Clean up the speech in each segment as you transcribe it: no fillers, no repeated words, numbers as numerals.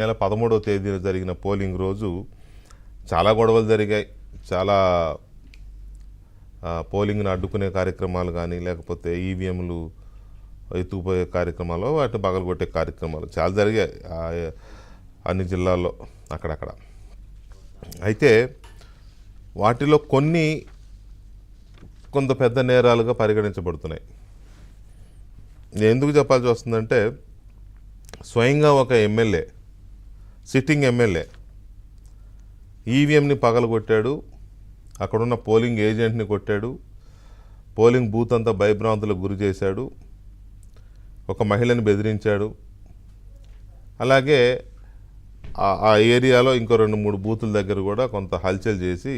నెల 13వ తేదీన జరిగిన పోలింగ్ రోజు చాలా గొడవలు జరిగాయి. చాలా పోలింగ్ను అడ్డుకునే కార్యక్రమాలు కానీ, లేకపోతే ఈవీఎంలు ఎత్తుకుపోయే కార్యక్రమాలు, వాటిని పగలగొట్టే కార్యక్రమాలు చాలా జరిగాయి అన్ని జిల్లాల్లో అక్కడక్కడ. అయితే వాటిలో కొంత పెద్ద నేరాలుగా పరిగణించబడుతున్నాయి. ఎందుకు చెప్పాల్సి వస్తుందంటే, స్వయంగా ఒక ఎమ్మెల్యే, సిట్టింగ్ ఎమ్మెల్యే ఈవీఎంని పగలగొట్టాడు, అక్కడున్న పోలింగ్ ఏజెంట్ని కొట్టాడు, పోలింగ్ బూత్ అంతా భయభ్రాంతులకు గురి చేశాడు, ఒక మహిళని బెదిరించాడు. అలాగే ఆ ఏరియాలో ఇంకో 2-3 బూతుల దగ్గర కూడా కొంత హల్చల్ చేసి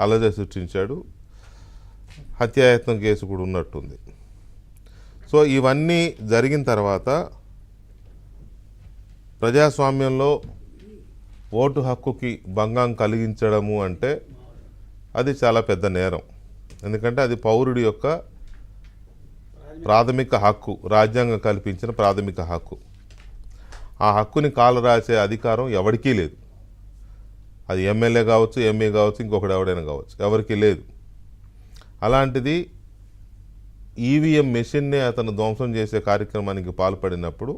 అలజడి సృష్టించాడు. హత్యాయత్నం కేసు కూడా ఉన్నట్టుంది. సో ఇవన్నీ జరిగిన తర్వాత ప్రజాస్వామ్యంలో ఓటు హక్కుకి భంగం కలిగించడము అంటే అది చాలా పెద్ద నేరం. ఎందుకంటే అది పౌరుడి యొక్క ప్రాథమిక హక్కు, రాజ్యాంగం కల్పించిన ప్రాథమిక హక్కు. ఆ హక్కుని కాలరాసే అధికారం ఎవరికీ లేదు. అది ఎమ్మెల్యే కావచ్చు, ఎంఏ కావచ్చు, ఇంకొకటి ఎవడైనా కావచ్చు, ఎవరికీ లేదు. అలాంటిది ఈవీఎం మెషిన్నే అతను ధ్వంసం చేసే కార్యక్రమానికి పాల్పడినప్పుడు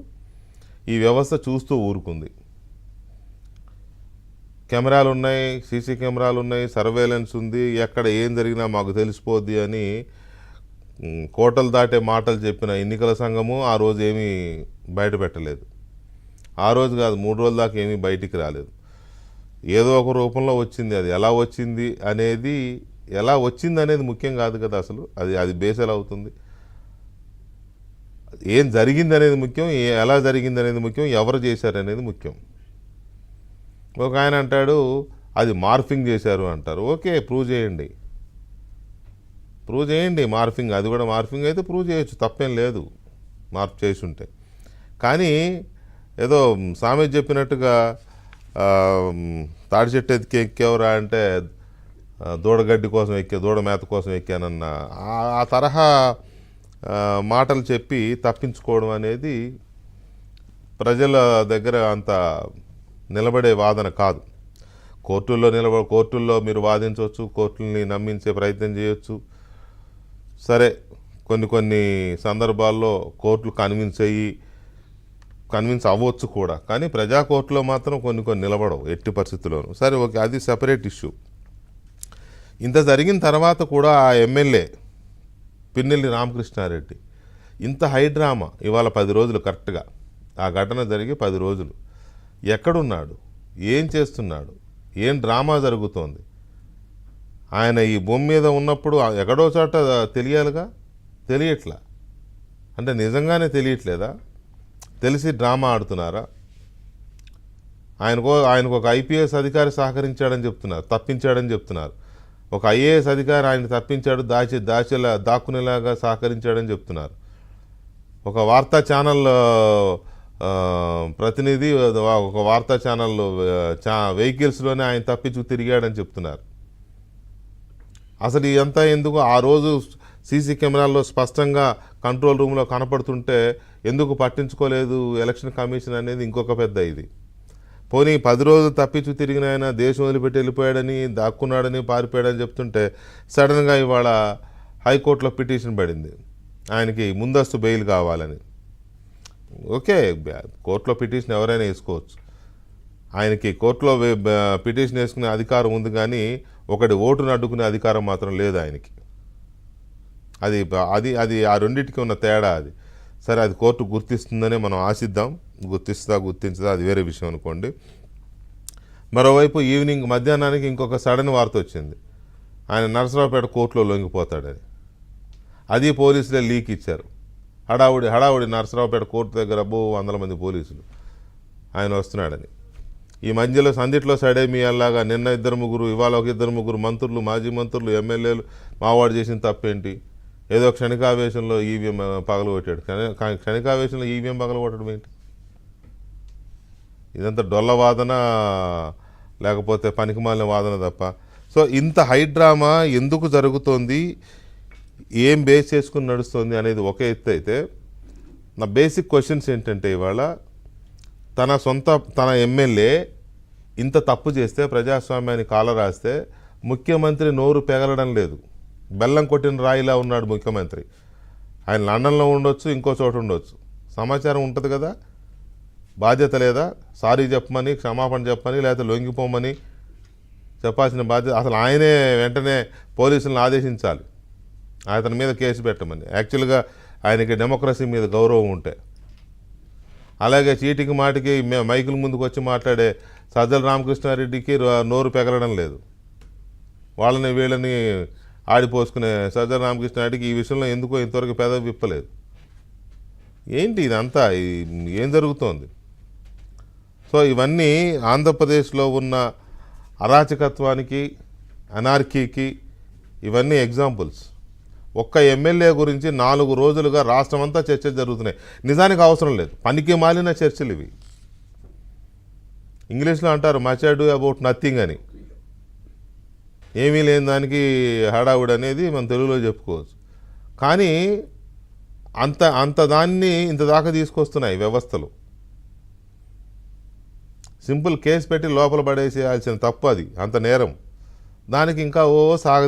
ఈ వ్యవస్థ చూస్తూ ఊరుకుంది. కెమెరాలు ఉన్నాయి, సీసీ కెమెరాలు ఉన్నాయి, సర్వేలెన్స్ ఉంది, ఎక్కడ ఏం జరిగినా మాకు తెలిసిపోద్ది అని కోటలు దాటే మాటలు చెప్పిన ఎన్నికల సంఘము ఆ రోజు ఏమీ బయట పెట్టలేదు. ఆ రోజు కాదు, 3 రోజుల దాకా ఏమీ బయటికి రాలేదు. ఏదో ఒక రూపంలో వచ్చింది. అది ఎలా వచ్చింది అనేది ముఖ్యం కాదు కదా. అసలు అది బేస్ ఎలా అవుతుంది? ఏం జరిగింది అనేది ముఖ్యం, ఎలా జరిగింది అనేది ముఖ్యం, ఎవరు చేశారు అనేది ముఖ్యం. ఒక ఆయన అంటాడు అది మార్ఫింగ్ చేశారు అంటారు. ఓకే, ప్రూవ్ చేయండి, మార్ఫింగ్. అది కూడా మార్ఫింగ్ అయితే ప్రూవ్ చేయొచ్చు, తప్పేం లేదు మార్పు చేసి ఉంటే. కానీ ఏదో సామెత చెప్పినట్టుగా తాడి చెట్టు ఎక్కేవరా అంటే దూడగడ్డి కోసం దూడ మేత కోసం ఎక్కానన్న ఆ తరహా మాటలు చెప్పి తప్పించుకోవడం అనేది ప్రజల దగ్గర అంత నిలబడే వాదన కాదు. కోర్టుల్లో మీరు వాదించవచ్చు, కోర్టుల్ని నమ్మించే ప్రయత్నం చేయొచ్చు. సరే, కొన్ని సందర్భాల్లో కోర్టులు కన్విన్స్ అవ్వచ్చు కూడా. కానీ ప్రజా కోర్టులో మాత్రం కొన్ని నిలబడవు ఎట్టి పరిస్థితుల్లోనూ. సరే, ఓకే, అది సెపరేట్ ఇష్యూ. ఇంత జరిగిన తర్వాత కూడా ఆ ఎమ్మెల్యే పిన్నెల్లి రామకృష్ణారెడ్డి ఇంత హై డ్రామా, ఇవాళ 10 రోజులు కరెక్ట్గా ఆ ఘటన జరిగి 10 రోజులు ఎక్కడున్నాడు, ఏం చేస్తున్నాడు, ఏం డ్రామా జరుగుతోంది? ఆయన ఈ భూమి మీద ఉన్నప్పుడు ఎక్కడో చోట తెలియాలిగా, తెలియట్లా. అంటే నిజంగానే తెలియట్లేదా? తెలిసి డ్రామా ఆడుతున్నారా? ఆయనకు ఒక ఐపీఎస్ అధికారి సహకరించాడని చెప్తున్నారు, తప్పించాడని చెప్తున్నారు. ఒక ఐఏఎస్ అధికారి ఆయన తప్పించాడు, దాక్కునేలాగా సహకరించాడని చెప్తున్నారు. ఒక వార్తా ఛానల్ ప్రతినిధి ఒక వార్తా ఛానల్ వెహికల్స్లోనే ఆయన తప్పించు తిరిగాడని చెప్తున్నారు. అసలు ఇదంతా ఎందుకు? ఆ రోజు సీసీ కెమెరాల్లో స్పష్టంగా కంట్రోల్ రూమ్లో కనపడుతుంటే ఎందుకు పట్టించుకోలేదు ఎలక్షన్ కమిషన్ అనేది ఇంకొక పెద్ద ఇది. పోనీ 10 రోజులు తప్పించు తిరిగిన ఆయన దేశం వదిలిపెట్టి వెళ్ళిపోయాడని, దాక్కున్నాడని, పారిపోయాడని చెప్తుంటే సడన్గా ఇవాళ హైకోర్టులో పిటిషన్ పడింది ఆయనకి ముందస్తు బెయిల్ కావాలని. ఓకే, కోర్టులో పిటిషన్ ఎవరైనా వేసుకోవచ్చు. ఆయనకి కోర్టులో పిటిషన్ వేసుకునే అధికారం ఉంది, కానీ ఒకటి ఓటును అడ్డుకునే అధికారం మాత్రం లేదు ఆయనకి. అది ఆ రెండింటికి ఉన్న తేడా అది. సరే, అది కోర్టు గుర్తిస్తుందనే మనం ఆశిద్దాం. గుర్తించదా అది వేరే విషయం అనుకోండి. మరోవైపు మధ్యాహ్నానికి ఇంకొక సడన్ వార్త వచ్చింది, ఆయన నరసరావుపేట కోర్టులో లొంగిపోతాడని. అది పోలీసులే లీక్ ఇచ్చారు. హడావుడి నరసరావుపేట కోర్టు దగ్గర 100 మంది పోలీసులు ఆయన వస్తున్నాడని. ఈ మధ్యలో సందిట్లో సడేమియాలాగా నిన్న 2-3, ఇవాళ ఒక 2-3 మంత్రులు, మాజీ మంత్రులు, ఎమ్మెల్యేలు మావాడు చేసిన తప్పేంటి? ఏదో క్షణికావేశంలో ఈవీఎం పగలగొట్టాడు. క్షణికావేశంలో ఈవీఎం పగలగొట్టడం ఏంటి? ఇదంతా డొల్ల వాదన, లేకపోతే పనికిమాలిన వాదన తప్ప. సో ఇంత హై డ్రామా ఎందుకు జరుగుతోంది, ఏం బేస్ చేసుకుని నడుస్తుంది అనేది ఒక ఎత్తు అయితే, నా బేసిక్ క్వశ్చన్స్ ఏంటంటే, ఇవాళ తన ఎమ్మెల్యే ఇంత తప్పు చేస్తే, ప్రజాస్వామ్యాన్ని కాలరాస్తే ముఖ్యమంత్రి నోరు పెగలడం లేదు. బెల్లం కొట్టిన రాయిలా ఉన్నాడు ముఖ్యమంత్రి. ఆయన లండన్లో ఉండొచ్చు, ఇంకో చోట ఉండొచ్చు, సమాచారం ఉంటుంది కదా. బాధ్యత లేదా? సారీ చెప్పమని, క్షమాపణ చెప్పమని, లేకపోతే లొంగిపోమని చెప్పాల్సిన బాధ్యత అసలు ఆయనే వెంటనే పోలీసులను ఆదేశించాలి అతని మీద కేసు పెట్టమని. యాక్చువల్గా ఆయనకి డెమోక్రసీ మీద గౌరవం ఉంటే. అలాగే చీటికి మాటికి మైకుల ముందుకు వచ్చి మాట్లాడే సజ్జల రామకృష్ణారెడ్డికి నోరు పెగలడం లేదు. వాళ్ళని వీళ్ళని ఆడిపోసుకునే సజ్జల రామకృష్ణారెడ్డికి ఈ విషయంలో ఎందుకో ఇంతవరకు పెదవి విప్పలేదు. ఏంటి ఇదంతా? ఏం జరుగుతోంది? సో ఇవన్నీ ఆంధ్రప్రదేశ్లో ఉన్న అరాచకత్వానికి, అనార్కీకి ఇవన్నీ ఎగ్జాంపుల్స్. ఒక్క ఎమ్మెల్యే గురించి 4 రోజులుగా రాష్ట్రం అంతా చర్చలు జరుగుతున్నాయి. నిజానికి అవసరం లేదు, పనికి మాలిన చర్చలు ఇవి. ఇంగ్లీష్లో అంటారు మచ్ అడూ అబౌట్ నథింగ్ అని. ఏమీ లేని దానికి హడావుడి అనేది మనం తెలుగులో చెప్పుకోవచ్చు. కానీ అంత దాన్ని ఇంత దాకా తీసుకొస్తున్నాయి వ్యవస్థలు. సింపుల్ కేసు పెట్టి లోపల పడేసేయాల్సిన తప్పు అది, అంత నేరం. దానికి ఇంకా సాగ